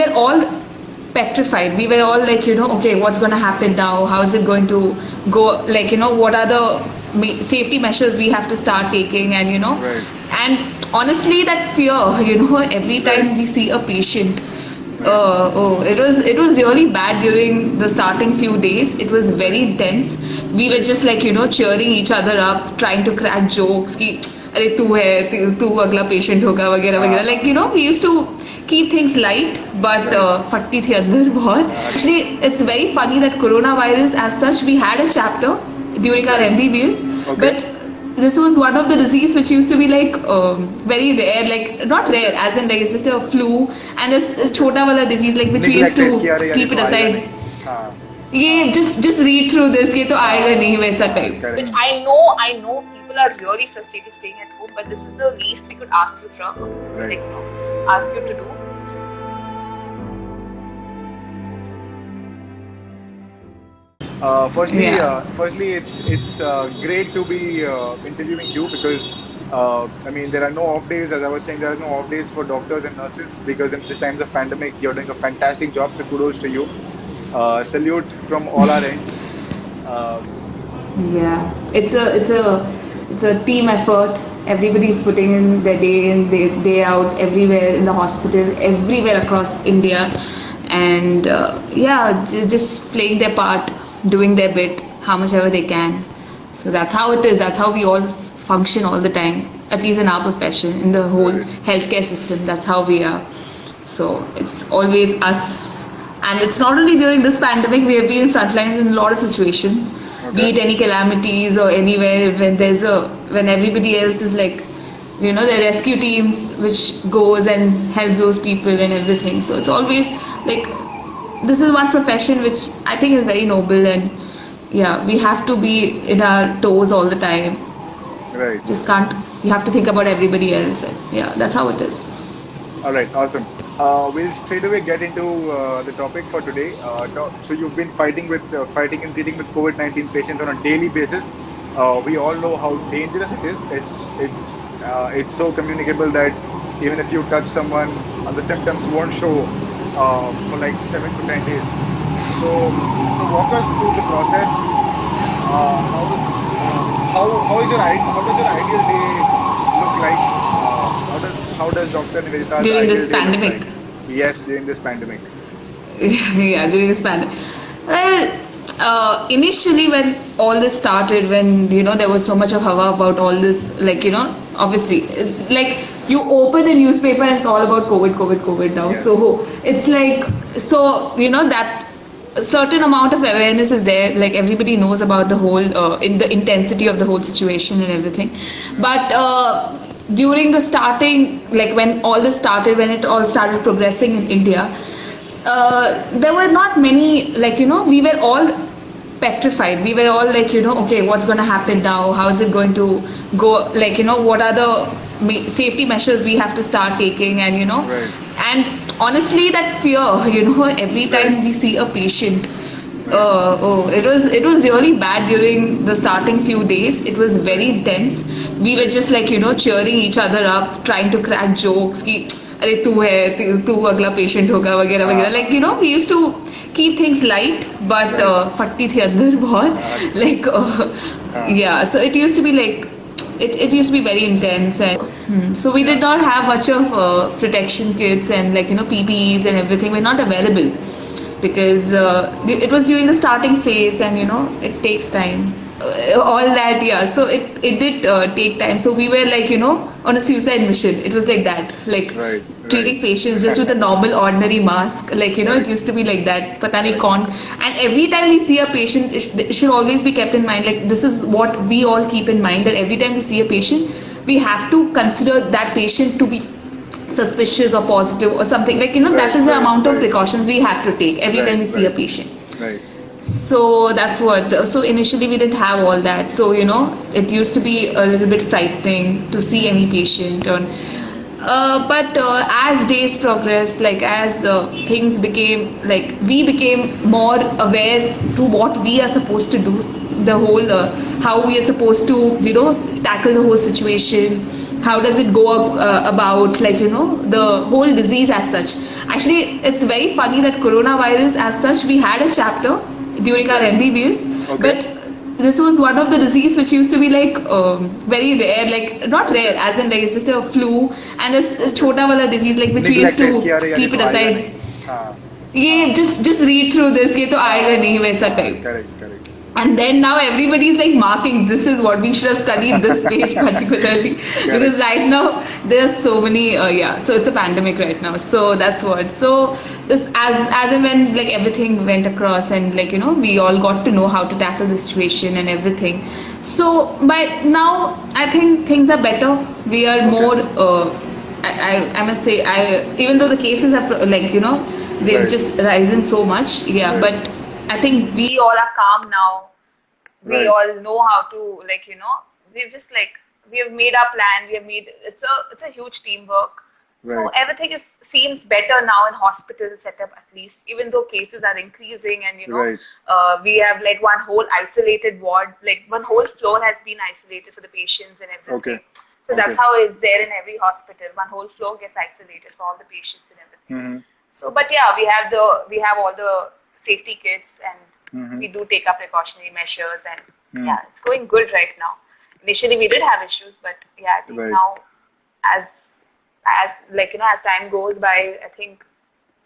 were all petrified. We were all like, okay, what's going to happen now? How is it going to go? Like, what are the safety measures we have to start taking? And, Right. and honestly, that fear, every time we see a patient, it was really bad during the starting few days. It was very tense. We were just like, cheering each other up, trying to crack jokes ki अरे तू है तू अगला patient होगा वगैरह वगैरह. Like, we used to keep things light, but फटती थी अंदर बहुत. Actually, it's very funny that coronavirus as such, we had a chapter during our MBBS, but this was one of the disease which used to be like very rare, like not rare as in like it's just a flu, and it's chota wala disease like which we used to keep it aside. ये just read through this, ये तो आएगा नहीं वैसा type. Which I know people are really frustrated staying at home, but this is the least we could ask you from, like, ask you to do. Firstly, it's great to be interviewing you because I mean there are no off days. As I was saying, there are no off days for doctors and nurses because in this times of pandemic, you're doing a fantastic job. So kudos to you. Salute from all our ends. Yeah, it's a team effort. Everybody's putting in their day in, day out, everywhere in the hospital, everywhere across India, and just playing their part, doing their bit, how much ever they can. So that's how it is. That's how we all function all the time. At least in our profession, in the whole healthcare system, that's how we are. So it's always us. And it's not only during this pandemic, we have been in frontline in a lot of situations, be it any calamities or anywhere when everybody else is like, the rescue teams which goes and helps those people and everything. So it's always like, this is one profession which I think is very noble, and we have to be in our toes all the time. Right. You have to think about everybody else. And that's how it is. All right, awesome. We'll straight away get into the topic for today. So you've been fighting and treating with COVID-19 patients on a daily basis. We all know how dangerous it is. It's so communicable that even if you touch someone, the symptoms won't show for like 7 to 10 days. So walk us through the process. How does your ideal day look like? How does Dr. Niveditha during this pandemic? Yes, during this pandemic. During this pandemic. Well, initially when all this started, when there was so much of hava about all this, like obviously, like you open a newspaper and it's all about COVID now. Yes. So it's like that a certain amount of awareness is there. Like everybody knows about the whole in the intensity of the whole situation and everything, but. During the starting, like when it all started progressing in India, there were not many, like, we were all petrified. We were all like, okay, what's going to happen now? How is it going to go? Like, what are the safety measures we have to start taking? And, and honestly, that fear, every time we see a patient, it was really bad during the starting few days. It was very tense. We were just like, cheering each other up, trying to crack jokes ki अरे तू है तू अगला patient होगा वगैरह वगैरह. Like, we used to keep things light, but फटती थी अंदर बहुत. Like, so it used to be like, it used to be very intense, and so we did not have much of protection kits and like PPEs and everything were not available. Because it was during the starting phase, and it takes time, all that. So it did take time. So we were like on a suicide mission. It was like that, like treating patients just with a normal ordinary mask, like it used to be like that. Pata nahi kaun. And every time we see a patient, it should always be kept in mind, like this is what we all keep in mind, that every time we see a patient, we have to consider that patient to be suspicious or positive or something, like that is the amount of precautions we have to take every time we see a patient. So that's what. So initially we didn't have all that, so it used to be a little bit frightening to see any patient. But as days progressed, like as things became, like we became more aware to what we are supposed to do, the whole how we are supposed to tackle the whole situation, how does it go about, like, the whole disease as such. Actually, it's very funny that coronavirus as such, we had a chapter during our MBBS, but this was one of the disease which used to be like very rare, like not rare as in like it's just a flu, and a chota wala disease like which we used to keep it aside. ये just read through this, ये तो आएगा नहीं वैसा type. Correct. And then now everybody's like marking, this is what we should have studied this page particularly. Because right now there's so many, so it's a pandemic right now. So that's what. So this as and when like everything went across and like, we all got to know how to tackle the situation and everything. So by now, I think things are better. We are more, I must say, even though the cases are like, they've just risen so much. But I think we all are calm now. We all know how to, like, we've just like, we have made our plan. We have made, it's a huge teamwork. So everything seems better now in hospital setup at least, even though cases are increasing and, we have like one whole isolated ward, like one whole floor has been isolated for the patients and everything. So that's how it's there in every hospital. One whole floor gets isolated for all the patients and everything. So, but yeah, we have all the safety kits and we do take up precautionary measures and it's going good right now. Initially we did have issues, but I think now as like, as time goes by,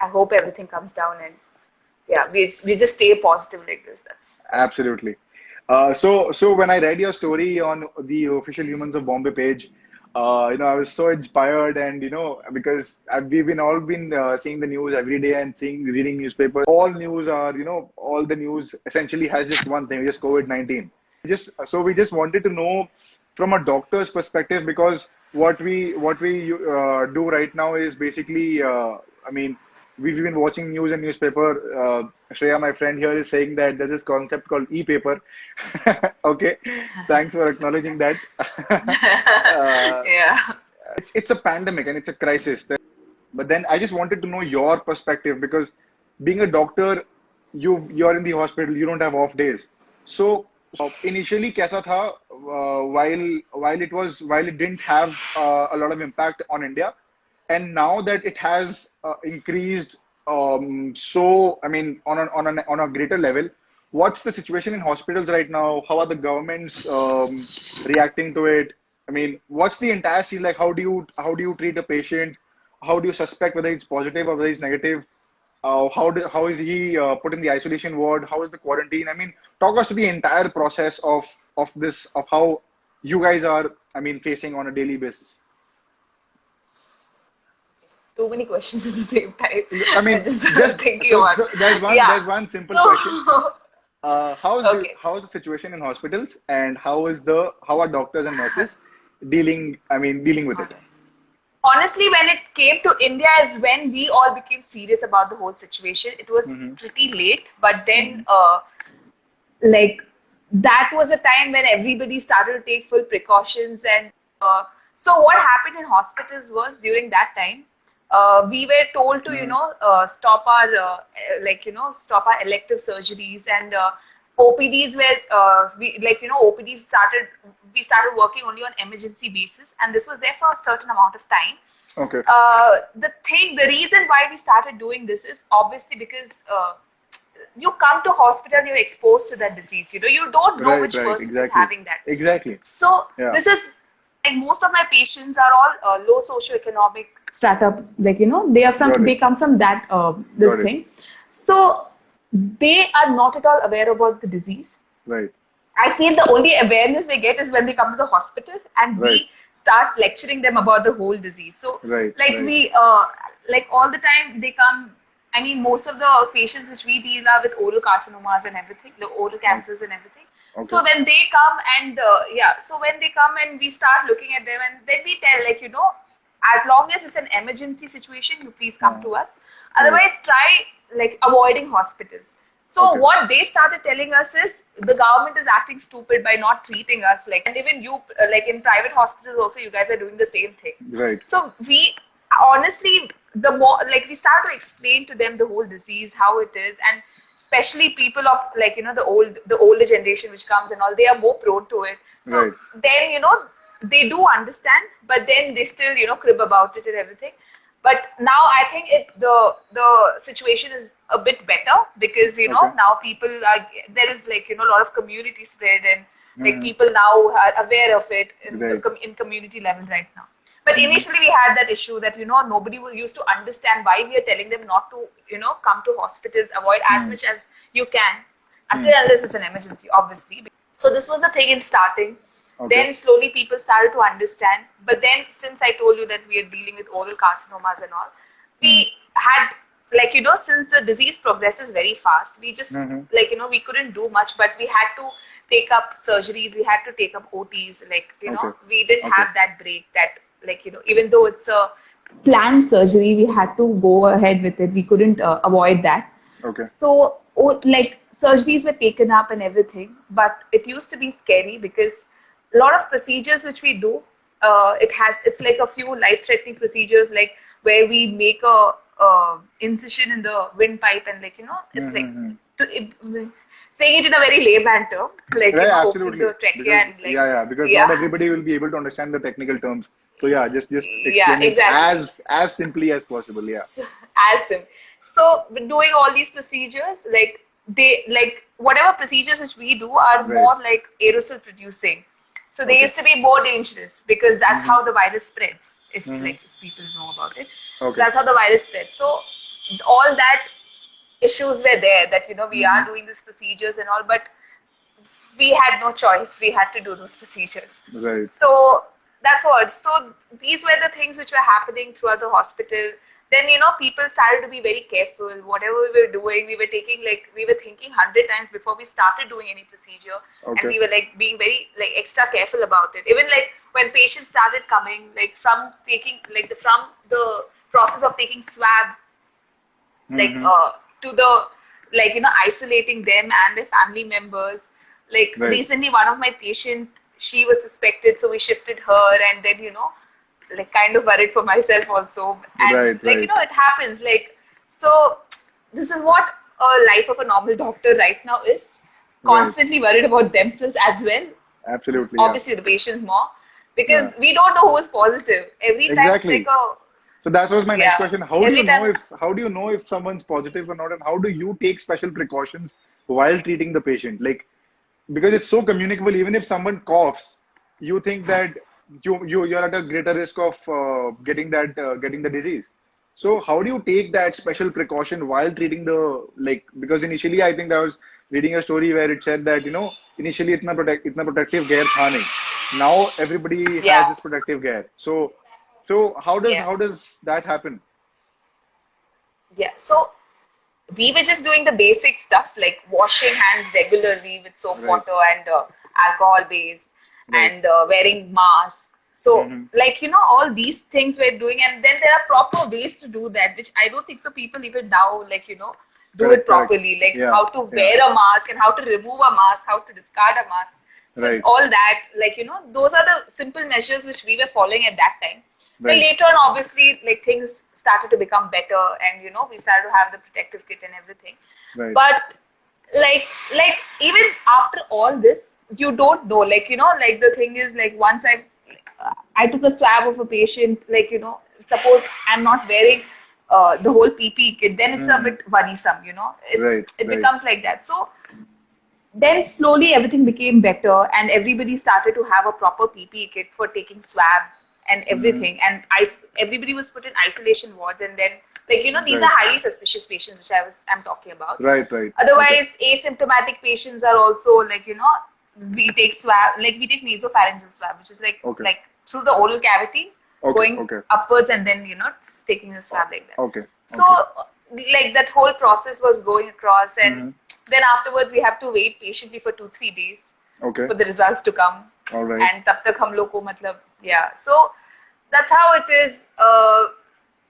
I hope everything comes down and we just stay positive like this. That's absolutely. So when I read your story on the Official Humans of Bombay page, I was so inspired, and because we've all been seeing the news every day and reading newspapers. All news are, all the news essentially has just one thing, just COVID-19. So we just wanted to know from a doctor's perspective, because what we do right now is basically, we've been watching news and newspaper. Shreya, my friend here, is saying that there's this concept called e-paper. Okay, thanks for acknowledging that. It's a pandemic and it's a crisis. But then I just wanted to know your perspective, because being a doctor, you're in the hospital, you don't have off days. So initially, kaisa tha, while it didn't have a lot of impact on India, and now that it has increased, so I mean on a greater level, what's the situation in hospitals right now? How are the governments reacting to it? I mean, what's the entire scene like? How do you treat a patient? How do you suspect whether it's positive or whether it's negative? How is he put in the isolation ward? How is the quarantine? I mean, talk us through the entire process of how you guys are, facing on a daily basis. Too many questions at the same time. I mean, just thinking about. So there's one simple question. How is the situation in hospitals, and how are doctors and nurses dealing with it? Honestly, when it came to India is when we all became serious about the whole situation. It was pretty late, but then like that was a time when everybody started to take full precautions, and so what happened in hospitals was during that time, we were told to stop our stop our elective surgeries, and OPDs were we started working only on emergency basis, and this was there for a certain amount of time. Okay. The reason why we started doing this is obviously because you come to hospital, you're exposed to that disease. You don't know which person is having that. Exactly. So this is like most of my patients are all low socioeconomic strata. Like they come from that this thing. So they are not at all aware about the disease. Right. I feel the only awareness they get is when they come to the hospital, and we start lecturing them about the whole disease. So we like all the time they come. I mean, most of the patients which we deal are with oral carcinomas and everything, the oral cancers and everything. Okay. So when they come and we start looking at them, and then we tell as long as it's an emergency situation, you please come to us. Otherwise, try avoiding hospitals. So what they started telling us is the government is acting stupid by not treating us and even you in private hospitals also you guys are doing the same thing. Right. So we honestly the more we start to explain to them the whole disease, how it is, and especially people of the older generation which comes and all, they are more prone to it. So then they do understand, but then they still, crib about it and everything. But now I think the situation is a bit better because, now people are, there is like, a lot of community spread and like people now are aware of it in community level right now. But initially we had that issue that, nobody used to understand why we are telling them not to, come to hospitals, avoid as much as you can until unless it's an emergency, obviously. So this was the thing in starting. Then slowly people started to understand. But then since I told you that we are dealing with oral carcinomas and all, we had like, since the disease progresses very fast, we just like, we couldn't do much, but we had to take up surgeries, we had to take up OTs, like, we didn't have that break that, like, even though it's a planned surgery, we had to go ahead with it. We couldn't avoid that. So, like, surgeries were taken up and everything, but it used to be scary because a lot of procedures which we do, it's like a few life-threatening procedures, like where we make a incision in the windpipe and, like, it's like saying it in a very layman term, like absolutely. The trachea and like because not everybody will be able to understand the technical terms. So just explain it as simply as possible. As simple. So doing all these procedures, like whatever procedures which we do are more like aerosol producing. So they used to be more dangerous because that's how the virus spreads. If like if people know about it, so that's how the virus spreads. So all that issues were there that we are doing these procedures and all, but we had no choice. We had to do those procedures. So that's what. So these were the things which were happening throughout the hospital. Then people started to be very careful. Whatever we were doing, we were thinking 100 times before we started doing any procedure, and we were like being very like extra careful about it. Even like when patients started coming, like from the process of taking swab, like to the like isolating them and their family members. Like recently, one of my patient, she was suspected, so we shifted her, and then like kind of worried for myself also, and it happens. Like, so this is what a life of a normal doctor right now is, constantly worried about themselves as well. Absolutely. Obviously the patients more, because we don't know who is positive every time. It's like so that was my next question. How do you know if someone's positive or not, and how do you take special precautions while treating the patient? Like, because it's so communicable, even if someone coughs, you think that you're at a greater risk of getting the disease. So how do you take that special precaution while treating because initially I think I was reading a story where it said that initially itna protective gear tha nahi. Now everybody has this protective gear. So how does that happen? So we were just doing the basic stuff like washing hands regularly with soap water and alcohol based, and wearing masks. So like all these things we're doing, and then there are proper ways to do that, which I don't think so people even now like do it properly, like how to wear a mask and how to remove a mask, how to discard a mask. So all that, like those are the simple measures which we were following at that time. But later on, obviously, like things started to become better, and we started to have the protective kit and everything. But like even after all this, you don't know, like like the thing is, like once I took a swab of a patient, like suppose I'm not wearing the whole PPE kit, then it's a bit worrisome, it becomes like that. So then slowly everything became better, and everybody started to have a proper PPE kit for taking swabs and everything, and everybody was put in isolation wards, and then like these are highly suspicious patients which I'm talking about. Otherwise, asymptomatic patients are also like we take swab, like we take nasopharyngeal swab, which is like through the oral cavity going upwards, and then just taking the swab like that. So like that whole process was going across, and then afterwards we have to wait patiently for 2-3 days for the results to come. And tab tak hum log ko matlab, so that's how it is.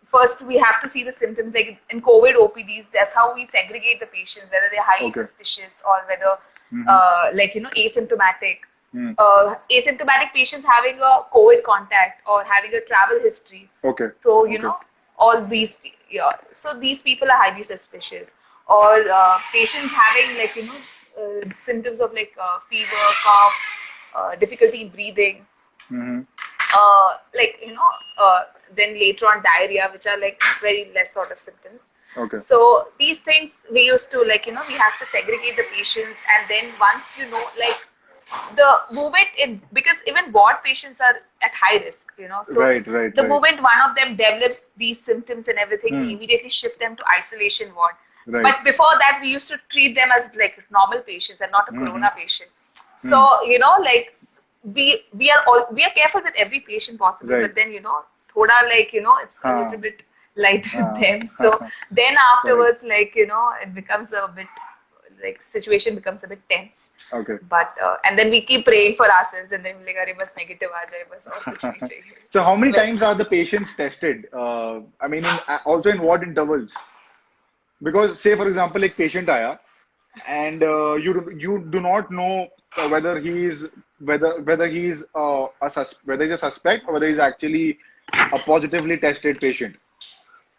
First we have to see the symptoms, like in COVID OPDs, that's how we segregate the patients, whether they're highly suspicious or whether like asymptomatic. Asymptomatic patients having a COVID contact or having a travel history. So all these so these people are highly suspicious. Or patients having like symptoms of like fever, cough, difficulty in breathing. like then later on diarrhea, which are like very less sort of symptoms. Okay. So these things we used to like we have to segregate the patients, and then once like the moment because even ward patients are at high risk, so the moment one of them develops these symptoms and everything, we immediately shift them to isolation ward. But before that, we used to treat them as like normal patients and not a corona patient. So like we are careful with every patient possible, but then thoda like it's a little bit light with them. So then afterwards, like it becomes a bit like situation becomes a bit tense. Okay. But and then we keep praying for ourselves, and then like अरे बस negative आ जाए बस और कुछ नहीं चाहिए. So how many times are the patients tested? I mean, also in what intervals? Because say for example, एक patient आया, and you do not know whether he's a suspect or whether he's actually a positively tested patient.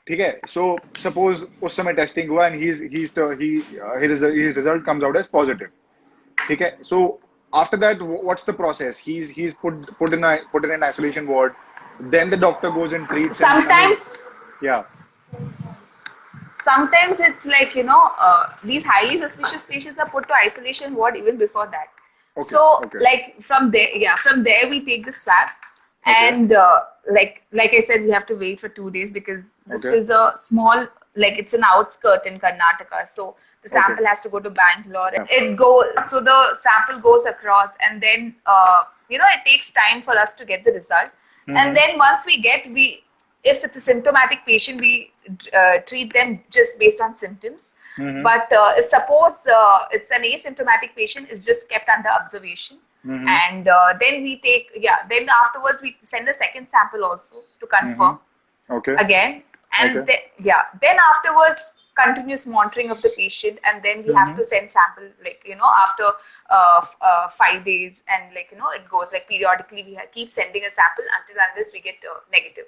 ठीक है, so suppose उस समय testing हुआ and his result comes out as positive. ठीक है, so after that what's the process? He's put in an isolation ward, then the doctor goes and treats sometimes him. Sometimes it's like these highly suspicious patients are put to isolation ward even before that. Okay, so okay. Like from there we take the swab. Okay. And like I said, we have to wait for 2 days because this is a small, like it's an outskirt in Karnataka. So the sample has to go to Bangalore. Yeah. So the sample goes across, and then it takes time for us to get the result. And then once if it's a symptomatic patient, we treat them just based on symptoms. But if suppose it's an asymptomatic patient, it's just kept under observation. And then we then afterwards we send a second sample also to confirm again. And then afterwards continuous monitoring of the patient, and then we have to send sample like after 5 days, and like it goes like periodically we keep sending a sample unless we get negative.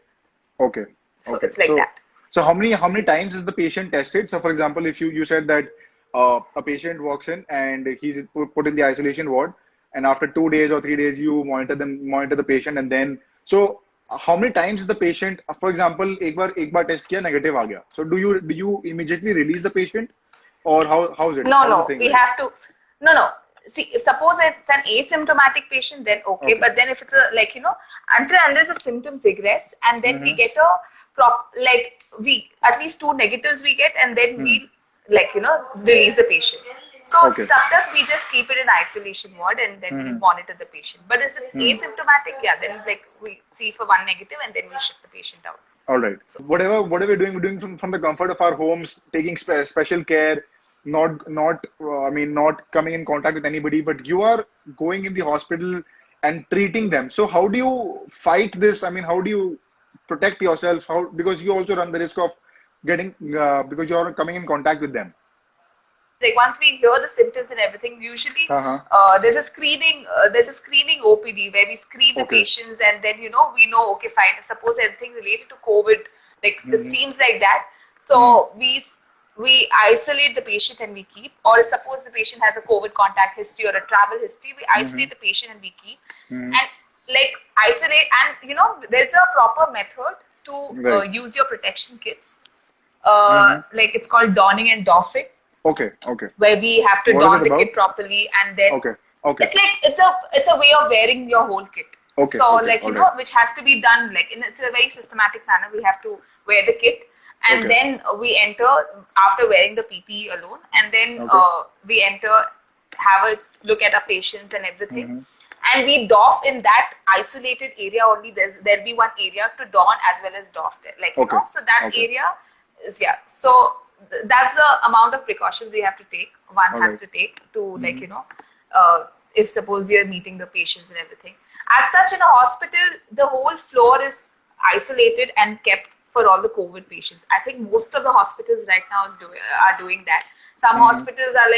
Okay. So it's like that. So how many times is the patient tested? So for example, if you said that a patient walks in and he's put in the isolation ward, and after 2 days or 3 days you monitor the patient, and then so how many times is the patient, for example, एक बार test किया negative आ गया, so do you immediately release the patient, or how's it? No, we have to. No. See, if suppose it's an asymptomatic patient, then okay. But then if it's unless the symptoms regress, and then we get we at least 2 negatives we get, and then we release the patient. So stuff we just keep it in isolation ward, and then we monitor the patient. But if it's asymptomatic, then we see for 1 negative, and then we ship the patient out. All right. So whatever we're doing from the comfort of our homes, taking special care. Not coming in contact with anybody, but you are going in the hospital and treating them. So how do you fight this? I mean, how do you protect yourself? Because you also run the risk of getting because you are coming in contact with them. Like once we hear the symptoms and everything, usually there's a screening OPD where we screen the patients, and then we know okay fine. Suppose anything related to COVID, like it seems like that. So we isolate the patient and we keep, or suppose the patient has a COVID contact history or a travel history, we isolate the patient and we keep, and like isolate, and there's a proper method to use your protection kits. Like it's called donning and doffing. Okay. Where we have to don the kit properly, and then it's like it's a way of wearing your whole kit. So which has to be done like it's a very systematic manner. We have to wear the kit. And then we enter after wearing the PPE alone, and then we enter, have a look at our patients and everything, and we doff in that isolated area only. There'll be one area to don as well as doff there, so that area is So that's the amount of precautions we have to take. One has to take to if suppose you're meeting the patients and everything. As such, in a hospital, the whole floor is isolated and kept for all the COVID patients. I think most of the hospitals right now are doing that. Some hospitals are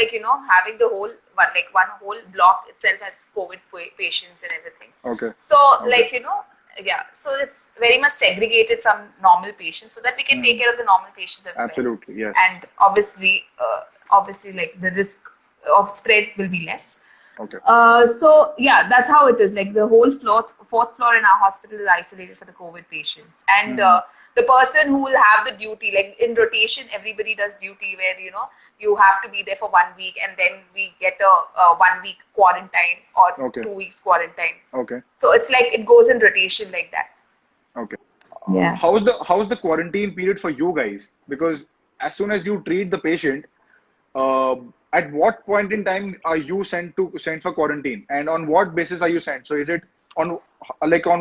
having the whole one whole block itself has COVID patients and everything. So so it's very much segregated from normal patients, so that we can take care of the normal patients as well. Absolutely, yes. And obviously like the risk of spread will be less. Okay. So yeah, that's how it is. Like the whole fourth floor in our hospital is isolated for the COVID patients, and the person who will have the duty, like in rotation, everybody does duty where you have to be there for 1 week, and then we get a 1 week quarantine or 2 weeks quarantine. Okay. So it's like it goes in rotation like that. Okay. Yeah. How's the quarantine period for you guys? Because as soon as you treat the patient, uh, at what point in time are you sent for quarantine, and on what basis are you sent? So is it on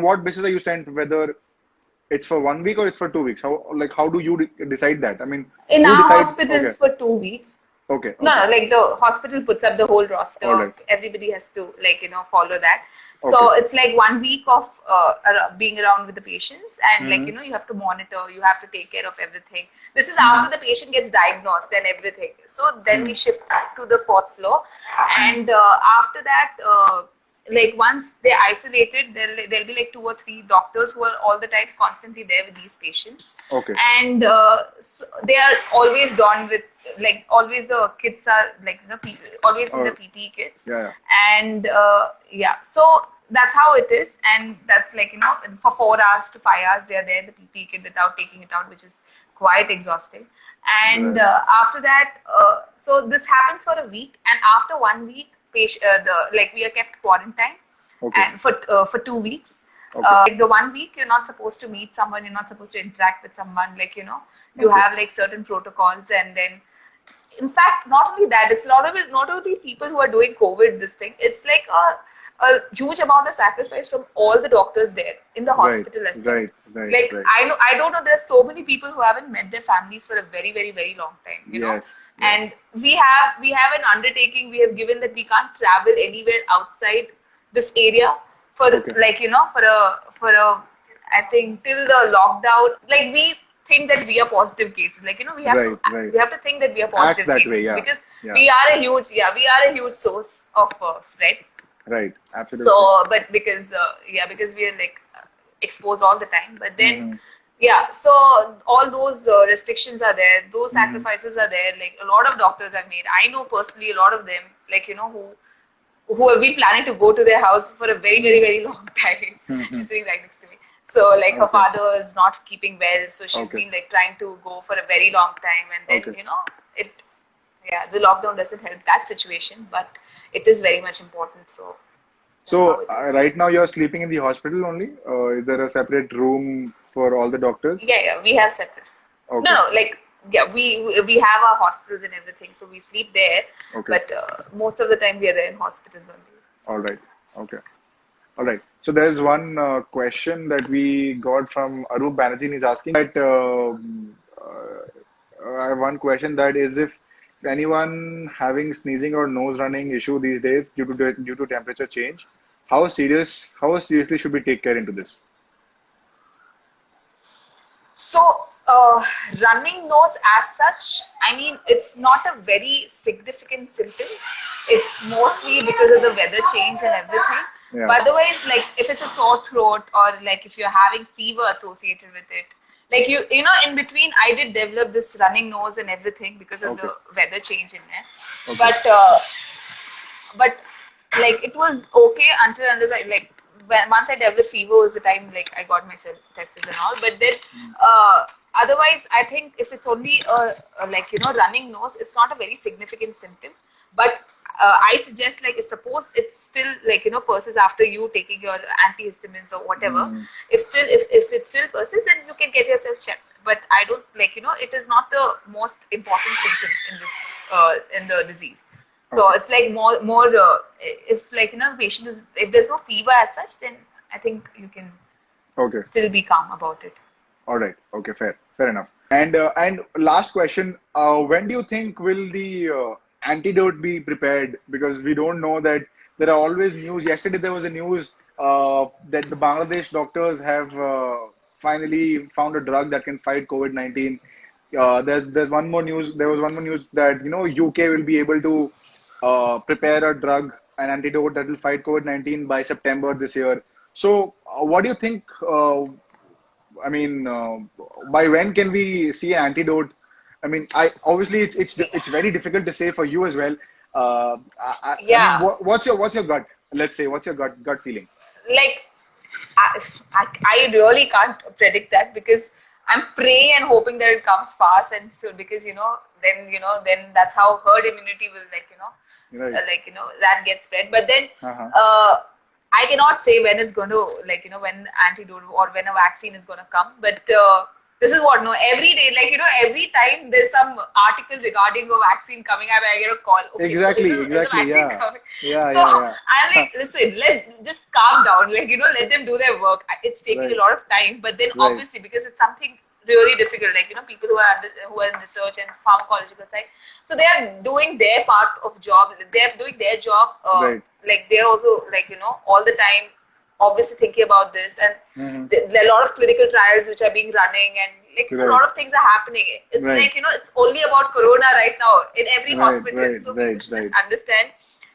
what basis are you sent? Whether it's for 1 week or it's for 2 weeks? How do you decide that? I mean, In who our decides? hospitals Okay. for 2 weeks. Okay. No, Okay. like the hospital puts up the whole roster. All right. Everybody has to follow that. So Okay. it's like 1 week of being around with the patients, and you have to monitor, you have to take care of everything. This is after the patient gets diagnosed and everything. So then we shift to the fourth floor, and after that, like once they're isolated, there'll be like 2 or 3 doctors who are all the time constantly there with these patients. Okay. And so they are always donned with, like, always the kids are like always in the PPE kits. Yeah. And yeah, so that's how it is. And that's like for 4 hours to 5 hours they're there in the PPE kit without taking it out, which is quite exhausting. And after that, so this happens for a week, and after 1 week, we are kept quarantined, and for 2 weeks. Like the 1 week, you're not supposed to meet someone, you're not supposed to interact with someone. Like you have like certain protocols, and then, in fact, not only that, it's not only people who are doing COVID this thing. It's like a huge amount of sacrifice from all the doctors there in the hospital as well. Like I don't know. There's so many people who haven't met their families for a very, very, very long time. You know, and we have an undertaking we have given that we can't travel anywhere outside this area for for a I think till the lockdown. Like we think that we are positive cases. Like we have to think that we are positive cases because we are a huge source of spread. Right, absolutely. So, but because we are like exposed all the time, but then so all those restrictions are there, those sacrifices are there. Like a lot of doctors have made. I know personally a lot of them, like who have been planning to go to their house for a very, very, very long time. She's sitting right next to me. So like her father is not keeping well, so she's been like trying to go for a very long time, and then the lockdown doesn't help that situation, but it is very much important. So right now you're sleeping in the hospital only? Is there a separate room for all the doctors? Yeah, we have separate. No, like we have our hostels and everything, so we sleep there. But most of the time we are there in hospitals only. All right. Okay. All right. So there's one question that we got from Arup Banerjee. He's asking that I have one question, that is, if anyone having sneezing or nose running issue these days due to temperature change, how seriously should we take care into this? So running nose as such, I mean, it's not a very significant symptom. It's mostly because of the weather change and everything. Yeah. But otherwise, like if it's a sore throat or like if you're having fever associated with it, like you know, in between I did develop this running nose and everything because of the weather change in there. But like it was okay until I like once I developed fever was the time like I got myself tested and all. But then otherwise, I think if it's only running nose, it's not a very significant symptom. But I suggest, like, if suppose it's still like persists after you taking your antihistamines or whatever, if it still persists, then you can get yourself checked. But I don't it is not the most important symptom in this in the disease. So it's like more if patient is, if there's no fever as such, then I think you can still be calm about it. All right. Okay. Fair enough. And last question: when do you think will the antidote be prepared? Because we don't know that there are always news. Yesterday there was a news that the Bangladesh doctors have finally found a drug that can fight COVID-19. There's one more news. There was one more news that UK will be able to prepare a drug, an antidote that will fight COVID-19 by September this year. So, what do you think? I mean, by when can we see an antidote? I mean, obviously it's very difficult to say for you as well. I mean, what's your gut? Let's say, what's your gut feeling? Like, I really can't predict that, because I'm praying and hoping that it comes fast, and so because then that's how herd immunity will that gets spread. But then I cannot say when it's going to when antidote or when a vaccine is going to come. But this is what every day, every time there's some article regarding a vaccine coming up, I get a call. Okay, exactly, so is a vaccine coming? So I'm like, Huh. listen, let's just calm down. Let them do their work. It's taking a lot of time, but then obviously because it's something really difficult, people who are in research and pharmacological side, so they are doing their part of job. They're doing their job. They're also all the time obviously thinking about this, and there are a lot of clinical trials which are being running, and a lot of things are happening. It's it's only about corona right now in every hospital, so people should just understand.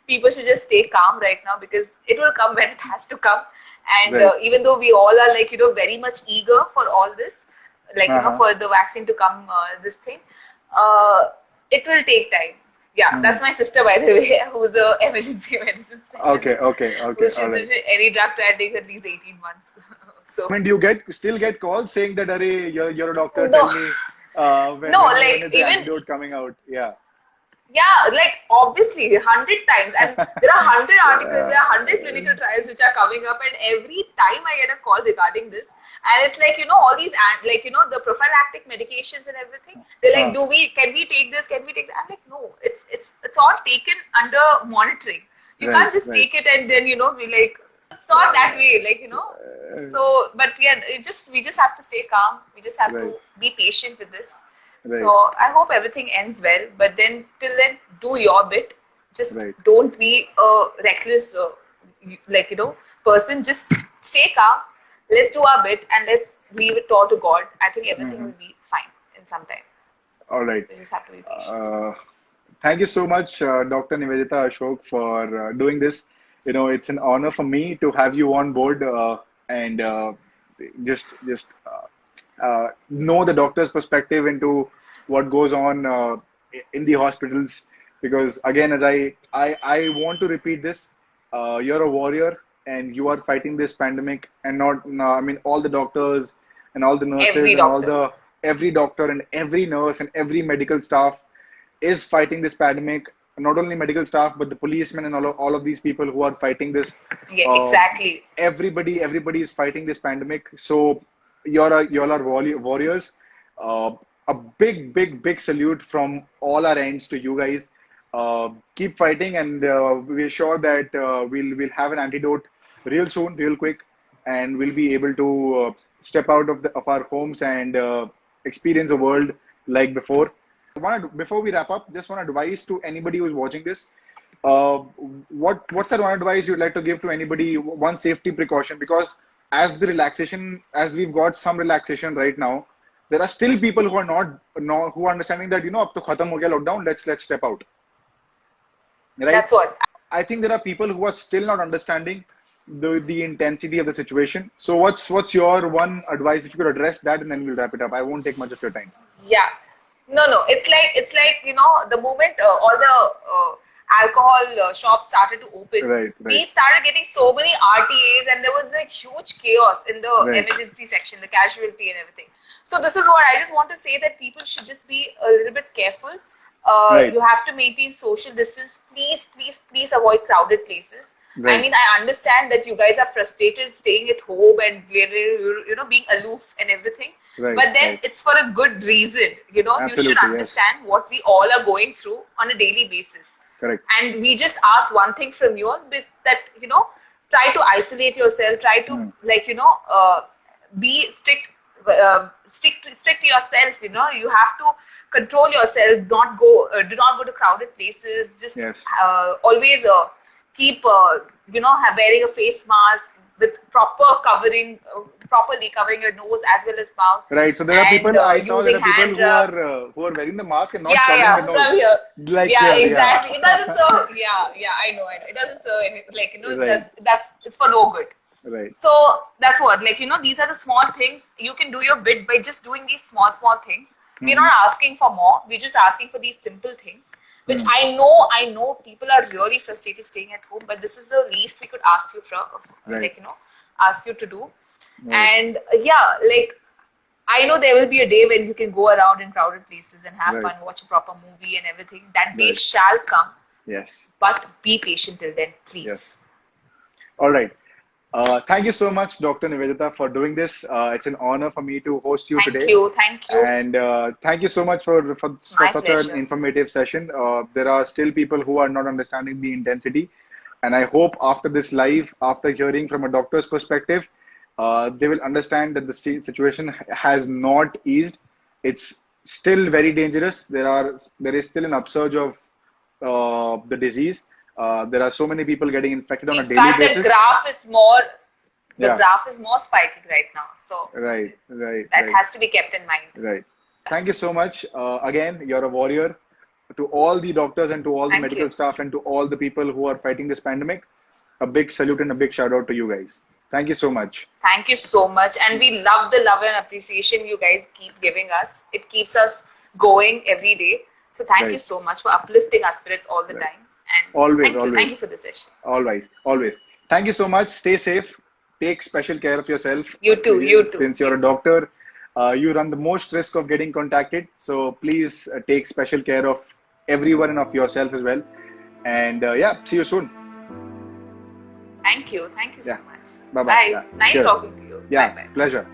People should just stay calm right now, because it will come when it has to come. And even though we all are very much eager for all this, for the vaccine to come, this thing, it will take time. Yeah, that's my sister, by the way, who's a emergency medicine specialist. Okay. She's any drug trial takes at least 18 months. So, I mean, do you still get calls saying that, "Arey, you're a doctor, no. tell me when is the even antidote coming out?" Yeah. Yeah, obviously 100 times, and there are 100 articles, there are 100 clinical trials which are coming up, and every time I get a call regarding this, and it's all these the prophylactic medications and everything. They're like, can we take this? Can we take that? I'm like, no, it's all taken under monitoring. You can't just take it and then be like, it's not that way, So, but yeah, we just have to stay calm. We just have to be patient with this. So I hope everything ends well, but then till then, do your bit. Just don't be a reckless, person. Just stay calm. Let's do our bit and let's leave it all to God. I think everything will be fine in some time. All right. So you just have to be patient. Thank you so much, Dr. Niveditha Ashok, for doing this. It's an honor for me to have you on board and just know the doctor's perspective into what goes on in the hospitals. Because again, as I want to repeat this, you're a warrior and you are fighting this pandemic, and not no, I mean all the doctors and all the nurses and every doctor and every nurse and every medical staff is fighting this pandemic. Not only medical staff, but the policemen and all of these people who are fighting this. Yeah, exactly. Everybody is fighting this pandemic. So you all are warriors. A big salute from all our ends to you guys. Keep fighting, and we're sure that we'll have an antidote real soon, real quick, and we'll be able to step out of our homes and experience a world like before. Before we wrap up, just one advice to anybody who's watching this. What's that one advice you'd like to give to anybody? One safety precaution, because as we've got some relaxation right now, there are still people who are who are understanding that ab to khatam ho gaya lockdown. Let's step out. Right? That's what I think there are people who are still not understanding the intensity of the situation. So what's your one advice? If you could address that, and then we'll wrap it up. I won't take much of your time. Yeah. No. It's like the moment all the alcohol shops started to open, we started getting so many RTAs, and there was like huge chaos in the emergency section, the casualty and everything. So this is what I just want to say, that people should just be a little bit careful. You have to maintain social distance. Please avoid crowded places. I mean, I understand that you guys are frustrated staying at home and being aloof and everything. But then it's for a good reason. You should understand what we all are going through on a daily basis. Correct. And we just ask one thing from you all, that try to isolate yourself. Try to be strict. Stick to yourself. You have to control yourself. Do not go to crowded places. Just always keep wearing a face mask with properly covering your nose as well as mouth. Right. So there are people I saw. There are people who are wearing the mask and not covering the nose. From here. Exactly. Yeah. It doesn't serve. I know. It doesn't serve any, it's for no good. Right. So that's what these are the small things. You can do your bit by just doing these small things. We're not asking for more. We're just asking for these simple things, which I know people are really frustrated staying at home, but this is the least we could ask you ask you to do. And like, I know there will be a day when you can go around in crowded places and have fun, watch a proper movie and everything. That day shall come. Yes. But be patient till then, please. Yes. All right. Thank you so much, Dr. Niveditha, for doing this. It's an honor for me to host you today. Thank you. And thank you so much for such an informative session. There are still people who are not understanding the intensity. And I hope after this live, after hearing from a doctor's perspective, they will understand that the situation has not eased. It's still very dangerous. There is still an upsurge of the disease. There are so many people getting infected on a daily basis. The graph is more spiking right now. So that has to be kept in mind. Right. Thank you so much. Again, you're a warrior. To all the doctors and to all the medical staff and to all the people who are fighting this pandemic, a big salute and a big shout out to you guys. Thank you so much. Thank you so much. And we love the love and appreciation you guys keep giving us. It keeps us going every day. So thank you so much for uplifting our spirits all the time. And always. Thank you for the session. Always. Thank you so much. Stay safe. Take special care of yourself. You too. Since you're a doctor, you run the most risk of getting contacted. So please take special care of everyone and of yourself as well. And see you soon. Thank you so much. Bye-bye. Nice talking to you. Yeah, Bye-bye. pleasure.